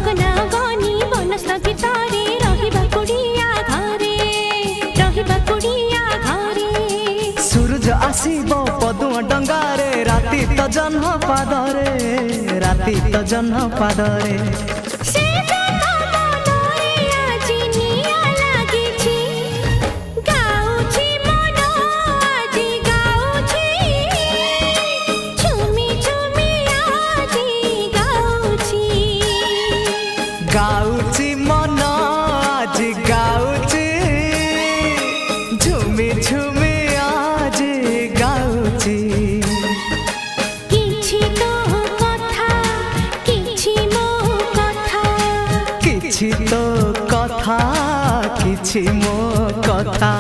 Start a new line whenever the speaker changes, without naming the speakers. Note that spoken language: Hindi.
गगना गनी वनस्पति तारे रहिबा कुड़िया घरे
सूरज आसीब पदुआ डंगारे राति तो जन्म पादरे
से जन्म मनरे आजि निया लागिछि गाउछि मन आजि गाउछि झुमी झुमी आजि गाउछि
गाउछि मन आज गाउछि झुमी झुमी आज गाउछि
किछि तो कथा किछि मो कथा
किछि तो कथा किछि मो कथा।